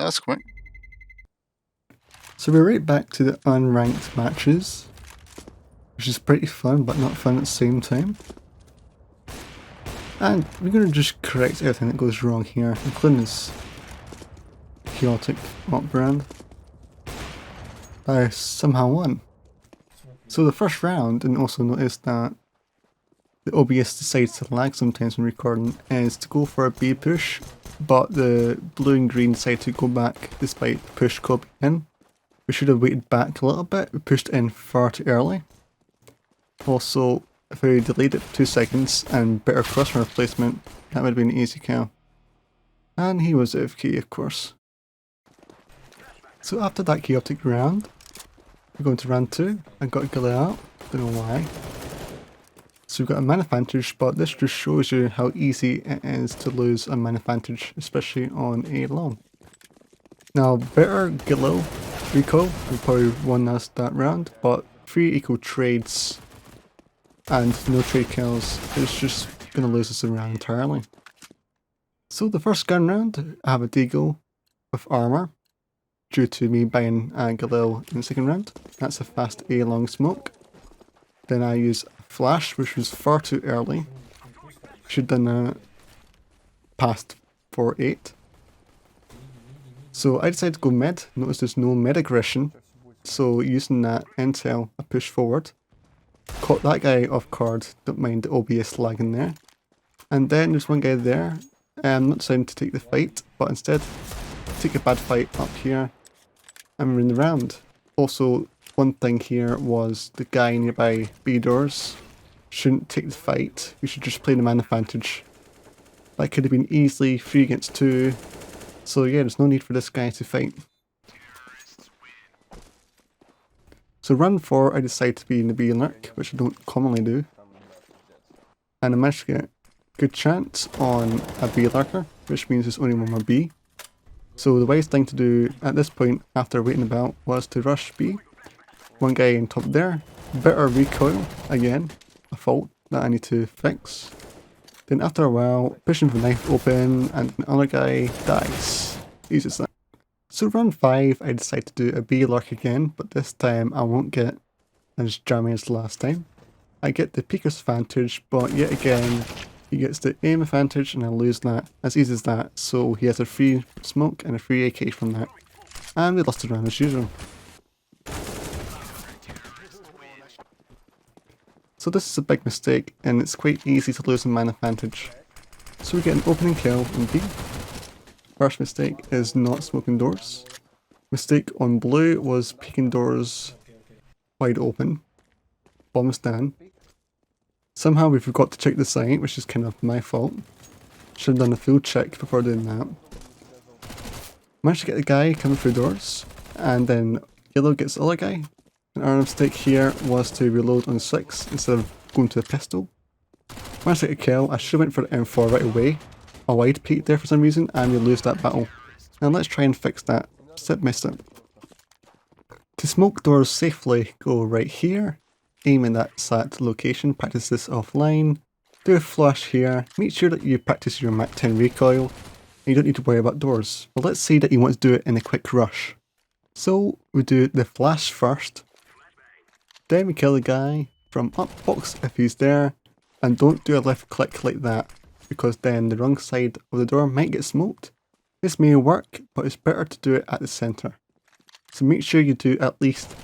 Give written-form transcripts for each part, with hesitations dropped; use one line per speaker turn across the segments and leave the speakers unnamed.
That's quick.
So we're right back to the unranked matches, which is pretty fun but not fun at the same time. And we're going to just correct everything that goes wrong here, including this chaotic op brand. I somehow won. So the first round, and also notice that the OBS decides to lag sometimes when recording, is to go for a B push, but the blue and green decide to go back despite the push copy in. We should have waited back a little bit, we pushed in far too early. Also, if we delayed it for 2 seconds and better crossfire placement, that would have been an easy kill. And he was AFK, of course. So after that chaotic round, we're going to round 2. I got Gilly out, don't know why. So we've got a man advantage, but this just shows you how easy it is to lose a man advantage, especially on a long. Now, better Gillo recoil, we probably won us that round, but 3 equal trades and no trade kills is just going to lose us the round entirely. So the first gun round, I have a Deagle with armor, due to me buying Galil in the second round. That's a fast A long smoke. Then I use a flash, which was far too early. Should have done past 4-8. So I decided to go mid. Notice there's no mid aggression. So using that intel, I push forward. Caught that guy off guard, don't mind the OBS lagging there. And then there's one guy there. I'm not deciding to take the fight, but instead take a bad fight up here and win the round. Also, one thing here was the guy nearby B doors shouldn't take the fight, we should just play the man advantage. That could have been easily 3 against 2, so yeah, there's no need for this guy to fight. So round 4 I decided to be in the B lurk, which I don't commonly do. And I managed to get a good chance on a B lurker, which means there's only one more B. So the wise thing to do at this point, after waiting about, was to rush B. One guy on top there, better recoil, again, a fault that I need to fix. Then after a while, pushing the knife open and the other guy dies. Easy as that. So round 5 I decide to do a B lurk again, but this time I won't get as jammy as last time. I get the peeker's advantage, but yet again he gets the aim advantage and I lose that as easy as that, so he has a free smoke and a free AK from that. And we lost the round as usual. So this is a big mistake and it's quite easy to lose a man advantage. So we get an opening kill in B. First mistake is not smoking doors. Mistake on blue was peeking doors wide open. Bomb is down. Somehow we forgot to check the site, which is kind of my fault. Should have done a full check before doing that. Managed to get the guy coming through doors, and then yellow gets the other guy. And our mistake here was to reload on 6 instead of going to a pistol. Managed to get a kill. I should have went for the M4 right away. A wide peek there for some reason, and we lose that battle. Now let's try and fix that. Missed it. To smoke doors safely, go right here. Aim in that sat location, practice this offline. Do a flash here, make sure that you practice your Mach 10 recoil, and you don't need to worry about doors. But let's say that you want to do it in a quick rush. So we do the flash first, then we kill the guy from up box if he's there, and don't do a left click like that, because then the wrong side of the door might get smoked. This may work, but it's better to do it at the centre. So make sure you do at least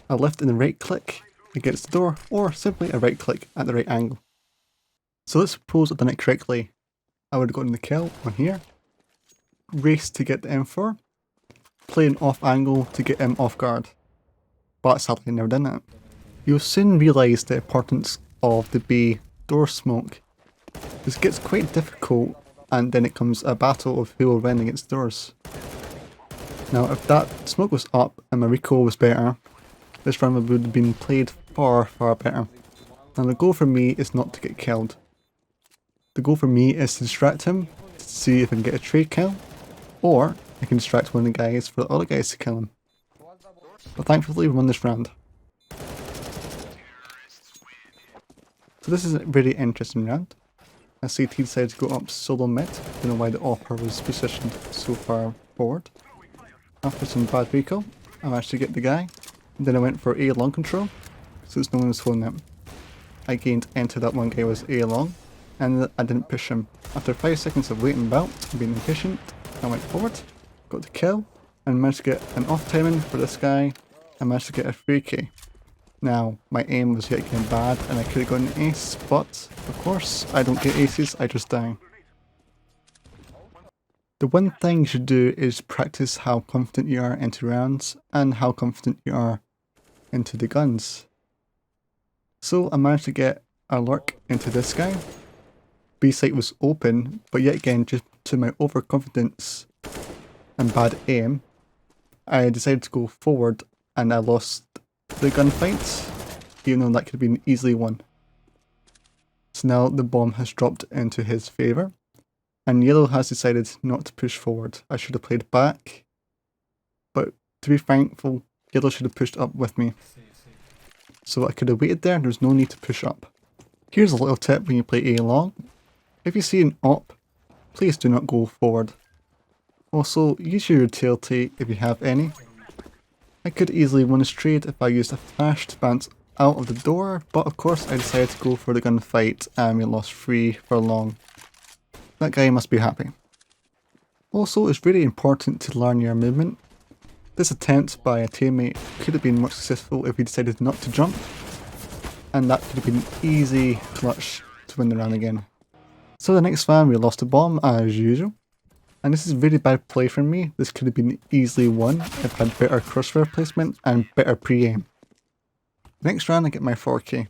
a left and a right click against the door, or simply a right click at the right angle. So let's suppose I've done it correctly. I would have gotten the kill on here, race to get the M4, play an off angle to get him off guard. But sadly I never done that. You'll soon realise the importance of the B door smoke. This gets quite difficult, and then it comes a battle of who will win against doors. Now if that smoke was up and my recoil was better, this round would have been played far better. Now the goal for me is not to get killed. The goal for me is to distract him, to see if I can get a trade kill, or I can distract one of the guys for the other guys to kill him. But thankfully we won this round. So this is a very interesting round. As CT decided to go up solo mid, I don't know why the AWPer was positioned so far forward. After some bad recall, I managed to get the guy. And then I went for A long control, so it's no one was holding him. I gained into that one guy was A long, and I didn't push him. After 5 seconds of waiting about and being impatient, I went forward, got the kill, and managed to get an off timing for this guy, and managed to get a 3k. Now, my aim was yet again bad, and I could have gotten an ace, but of course, I don't get aces, I just die. The one thing you should do is practice how confident you are into rounds, and how confident you are into the guns. So I managed to get a lurk into this guy. B site was open, but yet again, just to my overconfidence and bad aim, I decided to go forward and I lost the gunfight, even though that could have been easily won. So now the bomb has dropped into his favour, and yellow has decided not to push forward. I should have played back, but to be thankful, yellow should have pushed up with me. So I could have waited there, there's no need to push up. Here's a little tip when you play A long. If you see an op, please do not go forward. Also, use your utility if you have any. I could easily win this trade if I used a flash to bounce out of the door, but of course I decided to go for the gunfight and we lost 3 for long. That guy must be happy. Also, it's really important to learn your movement. This attempt by a teammate could have been more successful if he decided not to jump, and that could have been easy clutch to win the round again. So the next round we lost a bomb as usual, and this is really bad play from me. This could have been easily won if I had better crossfire placement and better pre-aim. Next round I get my 4k.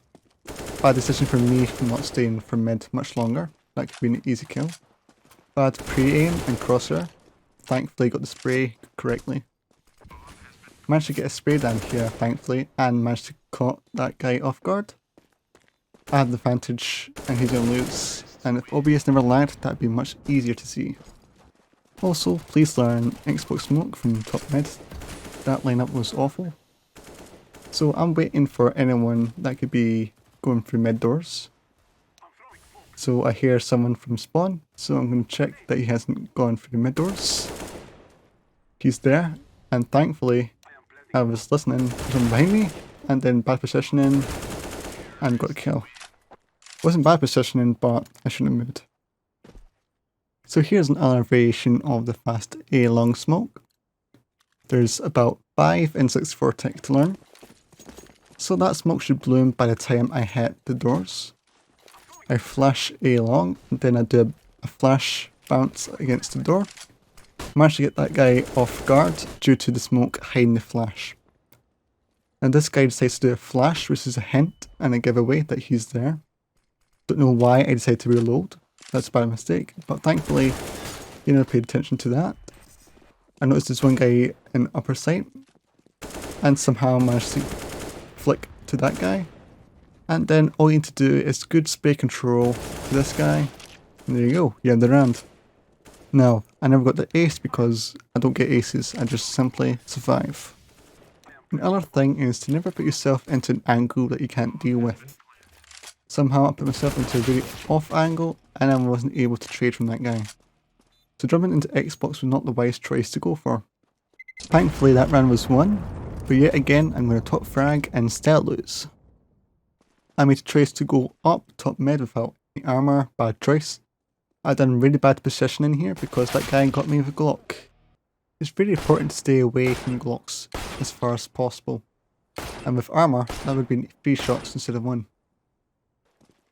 Bad decision for me for not staying for mid much longer. That could be an easy kill. Bad pre-aim and crosshair. Thankfully got the spray correctly. Managed to get a spray down here thankfully and managed to caught that guy off guard. I have the advantage and he's gonna lose, and if OBS never lagged that'd be much easier to see. Also, please learn Xbox smoke from top mid. That lineup was awful. So I'm waiting for anyone that could be going through mid doors. So I hear someone from spawn, so I'm going to check that he hasn't gone through mid doors. He's there, and thankfully I was listening to someone behind me, and then bad positioning, and got a kill. Wasn't bad positioning, but I shouldn't have moved. So here's another variation of the fast A long smoke. There's about 5 and 64 tech to learn. So that smoke should bloom by the time I hit the doors. I flash A long, and then I do a flash bounce against the door. Managed to get that guy off guard due to the smoke hiding the flash. And this guy decides to do a flash, which is a hint and a giveaway that he's there. Don't know why I decided to reload. That's a bad mistake, but thankfully you never paid attention to that. I noticed there's one guy in upper sight and somehow managed to flick to that guy. And then all you need to do is good spray control to this guy, and there you go, you have the round. Now, I never got the ace because I don't get aces, I just simply survive. Another thing is to never put yourself into an angle that you can't deal with. Somehow I put myself into a really off angle and I wasn't able to trade from that guy. So jumping into Xbox was not the wise choice to go for. Thankfully that round was won, but yet again I'm going to top frag and still lose. I made a choice to go up top mid without any armor, bad choice. I done really bad positioning here because that guy got me with a Glock. It's really important to stay away from Glocks as far as possible. And with armor, that would have been 3 shots instead of 1.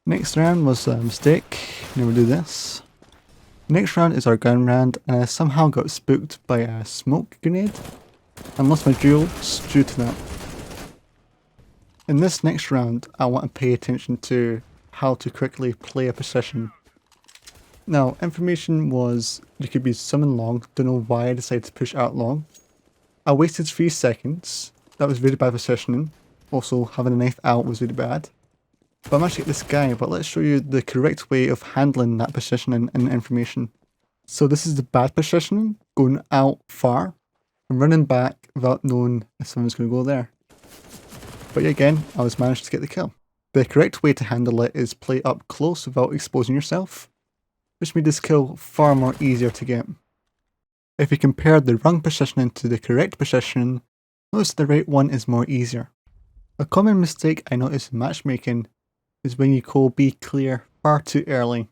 Next round was a mistake, never do this. Next round is our gun round, and I somehow got spooked by a smoke grenade and lost my duels due to that. In this next round, I want to pay attention to how to quickly play a position. Now, information was you could be summoned long, don't know why I decided to push out long. I wasted 3 seconds, that was really bad positioning. Also, having a knife out was really bad. But I managed to get this guy, but let's show you the correct way of handling that positioning and information. So this is the bad positioning, going out far, and running back without knowing if someone's going to go there. But yet again, I was managed to get the kill. The correct way to handle it is play up close without exposing yourself, which made this kill far more easier to get. If you compare the wrong positioning to the correct position, notice the right one is more easier. A common mistake I notice in matchmaking is when you call B clear far too early.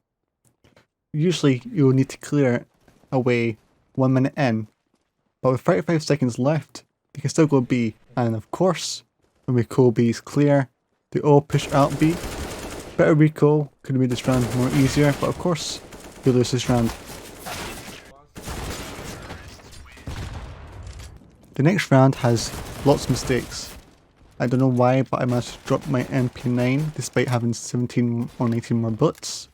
Usually you'll need to clear it away 1 minute in, but with 35 seconds left, you can still go B, and of course, when we call B's clear, they all push out B. Better recall could have made this round more easier, but of course, we lose this round. The next round has lots of mistakes. I don't know why, but I managed to drop my MP9 despite having 17 or 19 more bullets.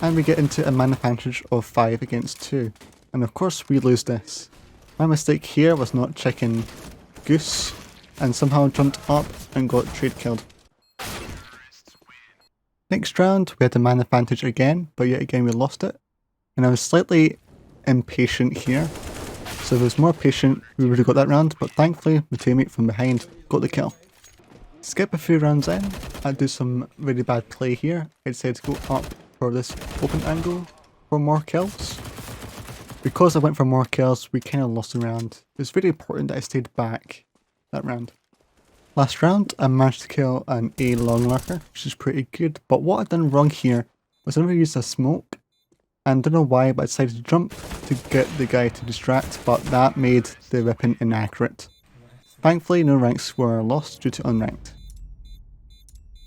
And we get into a man advantage of 5 against 2. And of course we lose this. My mistake here was not checking Goose, and somehow jumped up and got trade killed. Next round we had a man advantage again, but yet again we lost it. And I was slightly impatient here. So if I was more patient, we would have got that round, but thankfully my teammate from behind got the kill. Skip a few rounds in, I'd do some really bad play here. I decided to go up for this open angle for more kills. Because I went for more kills, we kind of lost the round. It was really important that I stayed back that round. Last round, I managed to kill an A long lurker, which is pretty good, but what I'd done wrong here was I never used a smoke. And don't know why, but I decided to jump to get the guy to distract, but that made the weapon inaccurate. Thankfully, no ranks were lost due to unranked.